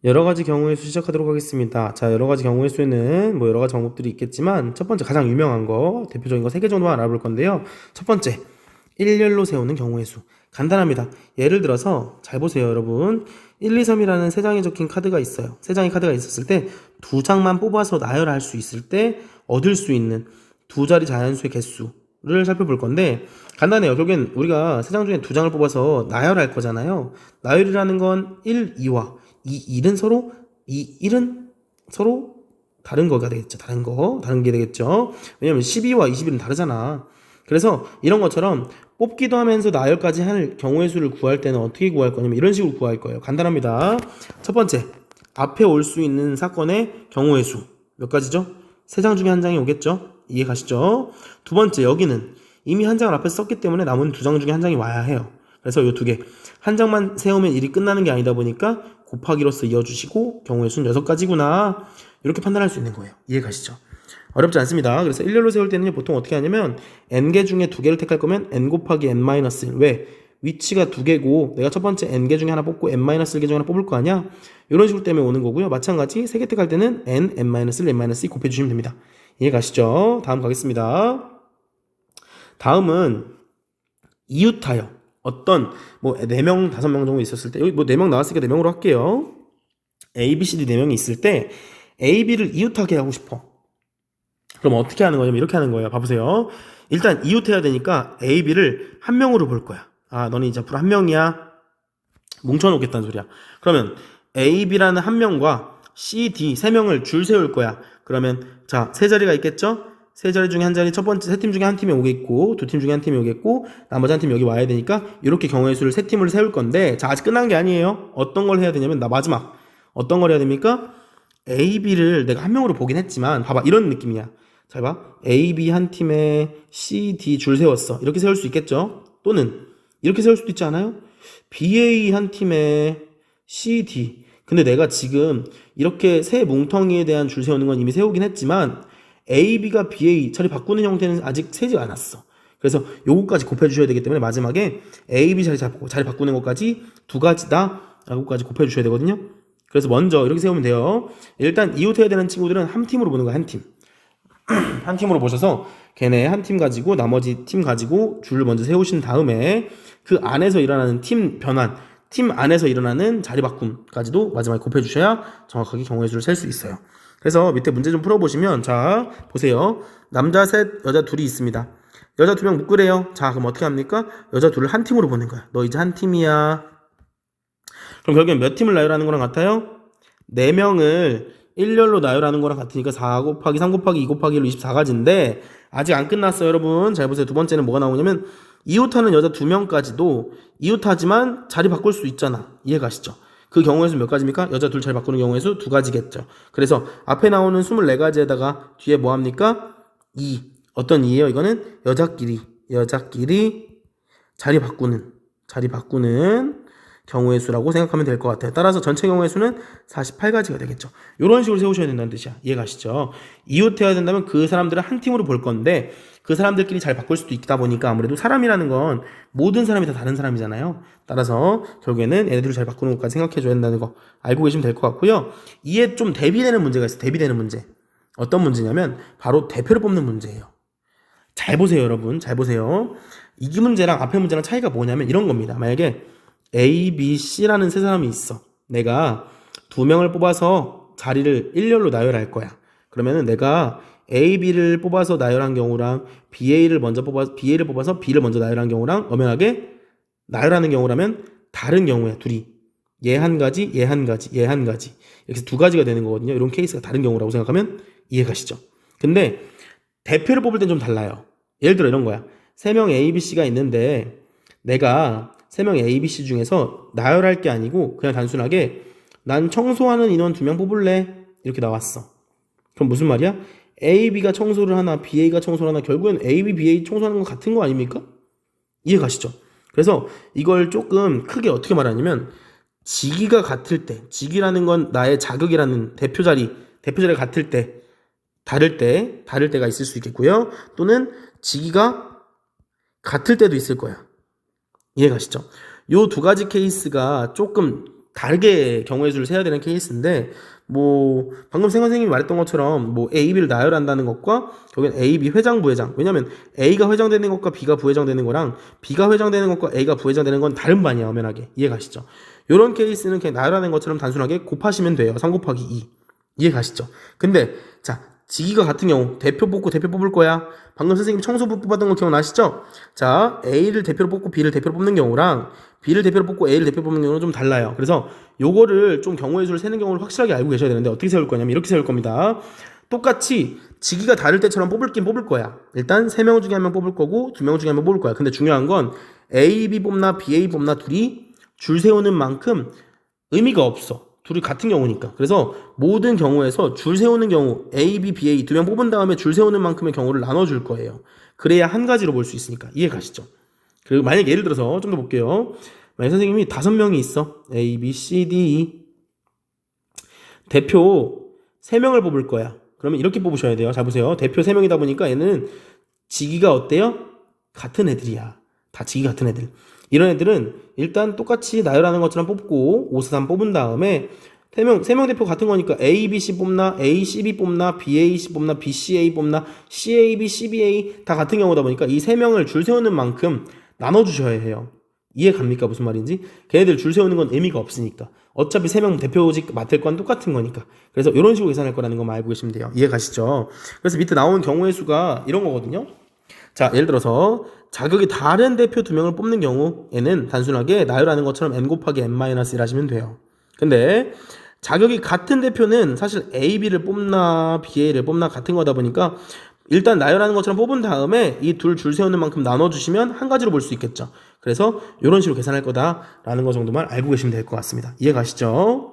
여러 가지 경우의 수 시작하도록 하겠습니다. 자, 여러 가지 경우의 수에는 뭐 여러 가지 방법들이 있겠지만 첫 번째 가장 유명한 거, 대표적인 거 3개 정도만 알아볼 건데요. 첫 번째, 일렬로 세우는 경우의 수. 간단합니다. 예를 들어서 잘 보세요, 여러분. 1, 2, 3이라는 3장이 적힌 카드가 있어요. 3장의 카드가 있었을 때 2장만 뽑아서 나열할 수 있을 때 얻을 수 있는 두 자리 자연수의 개수를 살펴볼 건데 간단해요. 결국엔 우리가 3장 중에 2장을 뽑아서 나열할 거잖아요. 나열이라는 건 1, 2와 이 1은 서로 다른 거가 되겠죠. 다른 게 되겠죠. 왜냐면 12와 21은 다르잖아. 그래서 이런 것처럼 뽑기도 하면서 나열까지 할 경우의 수를 구할 때는 어떻게 구할 거냐면 이런 식으로 구할 거예요. 간단합니다. 첫 번째, 앞에 올 수 있는 사건의 경우의 수. 몇 가지죠? 3장 중에 한 장이 오겠죠? 이해 가시죠? 두 번째, 여기는 이미 한 장을 앞에서 썼기 때문에 남은 2장 중에 한 장이 와야 해요. 그래서 이 2개. 한 장만 세우면 일이 끝나는 게 아니다 보니까 곱하기로서 이어주시고 경우의 수는 6가지구나. 이렇게 판단할 수 있는 거예요. 이해 가시죠? 어렵지 않습니다. 그래서 일렬로 세울 때는 보통 어떻게 하냐면 n개 중에 2개를 택할 거면 n 곱하기 n-1. 왜? 위치가 2개고 내가 첫 번째 n개 중에 하나 뽑고 n-1개 중에 하나 뽑을 거 아니야? 이런 식으로 때문에 오는 거고요. 마찬가지 3개 택할 때는 n, n-1, n-2 곱해주시면 됩니다. 이해 가시죠? 다음 가겠습니다. 다음은 이웃하여 어떤 뭐 4명, 5명 정도 있었을 때 여기 뭐 4명 나왔으니까 4명으로 할게요. A, B, C, D 4명이 있을 때 A, B를 이웃하게 하고 싶어. 그럼 어떻게 하는 거냐면 이렇게 하는 거예요. 봐보세요. 일단 이웃해야 되니까 A, B를 한 명으로 볼 거야. 아, 너는 이제 앞으로 한 명이야. 뭉쳐놓겠다는 소리야. 그러면 A, B라는 한 명과 C, D 3명을 줄 세울 거야. 그러면 자, 3자리가 있겠죠? 3자리 중에 한 자리, 첫 번째 3팀 중에 한 팀이 오겠고 2팀 중에 한 팀이 오겠고 나머지 한 팀이 여기 와야 되니까 이렇게 경우의 수를 3팀을 세울 건데 자, 아직 끝난 게 아니에요. 어떤 걸 해야 되냐면 나 마지막 어떤 걸 해야 됩니까? A, B를 내가 한 명으로 보긴 했지만 봐봐, 이런 느낌이야. 잘 봐. A, B 한 팀에 C, D 줄 세웠어. 이렇게 세울 수 있겠죠? 또는 이렇게 세울 수도 있지 않아요? B, A 한 팀에 C, D. 근데 내가 지금 이렇게 세 뭉텅이에 대한 줄 세우는 건 이미 세우긴 했지만 A, B가 B, A 자리 바꾸는 형태는 아직 세지 않았어. 그래서 요거까지 곱해주셔야 되기 때문에 마지막에 A, B 자리 바꾸는 것까지 2가지다 라고까지 곱해주셔야 되거든요. 그래서 먼저 이렇게 세우면 돼요. 일단 이웃해야 되는 친구들은 한 팀으로 보는 거야. 한 팀. 한 팀으로 보셔서 걔네 한 팀 가지고 나머지 팀 가지고 줄을 먼저 세우신 다음에 그 안에서 일어나는 팀 변환, 팀 안에서 일어나는 자리 바꿈까지도 마지막에 곱해주셔야 정확하게 경우의 수를 셀 수 있어요. 그래서 밑에 문제 좀 풀어보시면 자 보세요. 남자 셋, 여자 둘이 있습니다. 여자 2명 묶으래요. 자 그럼 어떻게 합니까? 여자 둘을 한 팀으로 보는 거야. 너 이제 한 팀이야. 그럼 결국엔 몇 팀을 나열하는 거랑 같아요? 4명을 일렬로 나열하는 거랑 같으니까 4 곱하기 3 곱하기 2 곱하기 1로 24가지인데 아직 안 끝났어요, 여러분. 잘 보세요. 두 번째는 뭐가 나오냐면 이웃하는 여자 2명까지도 이웃하지만 자리 바꿀 수 있잖아. 이해 가시죠? 그 경우의 수 몇 가지입니까? 여자 둘 자리 바꾸는 경우의 수 2가지겠죠. 그래서 앞에 나오는 24가지에다가 뒤에 뭐 합니까? 2. 어떤 2예요? 이거는 여자끼리 자리 바꾸는 경우의 수라고 생각하면 될 것 같아요. 따라서 전체 경우의 수는 48가지가 되겠죠. 이런 식으로 세우셔야 된다는 뜻이야. 이해 가시죠? 이웃해야 된다면 그 사람들을 한 팀으로 볼 건데 그 사람들끼리 잘 바꿀 수도 있다 보니까 아무래도 사람이라는 건 모든 사람이 다 다른 사람이잖아요. 따라서 결국에는 얘네들을 잘 바꾸는 것까지 생각해줘야 된다는 거 알고 계시면 될 것 같고요. 이에 좀 대비되는 문제가 있어요. 대비되는 문제. 어떤 문제냐면 바로 대표를 뽑는 문제예요. 잘 보세요, 여러분. 잘 보세요. 이 문제랑 앞에 문제랑 차이가 뭐냐면 이런 겁니다. 만약에 A, B, C라는 3사람이 있어. 내가 2명을 뽑아서 자리를 일렬로 나열할 거야. 그러면은 내가 A, B를 뽑아서 나열한 경우랑 B를 뽑아서 B를 먼저 나열한 경우랑 엄연하게 나열하는 경우라면 다른 경우야, 둘이. 얘 한 가지, 얘 한 가지, 얘 한 가지. 이렇게 2가지가 되는 거거든요. 이런 케이스가 다른 경우라고 생각하면 이해 가시죠? 근데 대표를 뽑을 땐 좀 달라요. 예를 들어 이런 거야. 3명 A, B, C가 있는데 내가 3명 A, B, C 중에서 나열할 게 아니고 그냥 단순하게 난 청소하는 인원 2명 뽑을래 이렇게 나왔어. 그럼 무슨 말이야? A, B가 청소를 하나 B, A가 청소를 하나 결국엔 A, B, B, A 청소하는 건 같은 거 아닙니까? 이해 가시죠? 그래서 이걸 조금 크게 어떻게 말하냐면 직위가 같을 때, 직위라는 건 나의 자격이라는 대표 자리가 같을 때 다를 때가 있을 수 있겠고요. 또는 직위가 같을 때도 있을 거야. 이해 가시죠? 요 2가지 케이스가 조금 다르게 경우의 수를 세야 되는 케이스인데 뭐 방금 선생님이 말했던 것처럼 뭐 A, B를 나열한다는 것과 여기는 A, B 회장, 부회장. 왜냐면 A가 회장되는 것과 B가 부회장되는 거랑 B가 회장되는 것과 A가 부회장되는 건 다른 반이야, 엄연하게. 이해 가시죠? 이런 케이스는 그냥 나열하는 것처럼 단순하게 곱하시면 돼요. 3 곱하기 2. 이해 가시죠? 근데 자, 직위가 같은 경우 대표 뽑고 대표 뽑을 거야. 방금 선생님이 청소부 뽑았던 거 기억나시죠? 자, A를 대표로 뽑고 B를 대표로 뽑는 경우랑 B를 대표로 뽑고 A를 대표로 뽑는 경우는 좀 달라요. 그래서 요거를 좀 경우의 수를 세는 경우를 확실하게 알고 계셔야 되는데 어떻게 세울 거냐면 이렇게 세울 겁니다. 똑같이 직위가 다를 때처럼 뽑을긴 뽑을 거야. 일단 3명 중에 1명 뽑을 거고 2명 중에 1명 뽑을 거야. 근데 중요한 건 A, B 뽑나 B, A 뽑나 둘이 줄 세우는 만큼 의미가 없어. 둘이 같은 경우니까. 그래서 모든 경우에서 줄 세우는 경우 A, B, B, A 2명 뽑은 다음에 줄 세우는 만큼의 경우를 나눠줄 거예요. 그래야 한 가지로 볼 수 있으니까. 이해 가시죠? 그리고 만약 예를 들어서 좀 더 볼게요. 만약 선생님이 5명이 있어. A, B, C, D, E. 대표 3명을 뽑을 거야. 그러면 이렇게 뽑으셔야 돼요. 잘 보세요. 대표 3명이다 보니까 얘는 직위가 어때요? 같은 애들이야. 다 직위 같은 애들. 이런 애들은 일단 똑같이 나열하는 것처럼 뽑고 5, 4, 3 뽑은 다음에 3명 대표 같은 거니까 A, B, C 뽑나 A, C, B 뽑나 B, A, C 뽑나 B, C, A 뽑나 C, A, B, C, B, A 다 같은 경우다 보니까 이 3명을 줄 세우는 만큼 나눠주셔야 해요. 이해 갑니까? 무슨 말인지? 걔네들 줄 세우는 건 의미가 없으니까. 어차피 3명 대표직 맡을 건 똑같은 거니까. 그래서 이런 식으로 계산할 거라는 것만 알고 계시면 돼요. 이해 가시죠? 그래서 밑에 나온 경우의 수가 이런 거거든요. 자, 예를 들어서 자격이 다른 대표 2명을 뽑는 경우에는 단순하게 나열하는 것처럼 n 곱하기 n-1 하시면 돼요. 근데 자격이 같은 대표는 사실 A, B를 뽑나 B, A를 뽑나 같은 거다 보니까 일단 나열하는 것처럼 뽑은 다음에 이 둘 줄 세우는 만큼 나눠주시면 한 가지로 볼 수 있겠죠. 그래서 이런 식으로 계산할 거다라는 거 정도만 알고 계시면 될 것 같습니다. 이해 가시죠?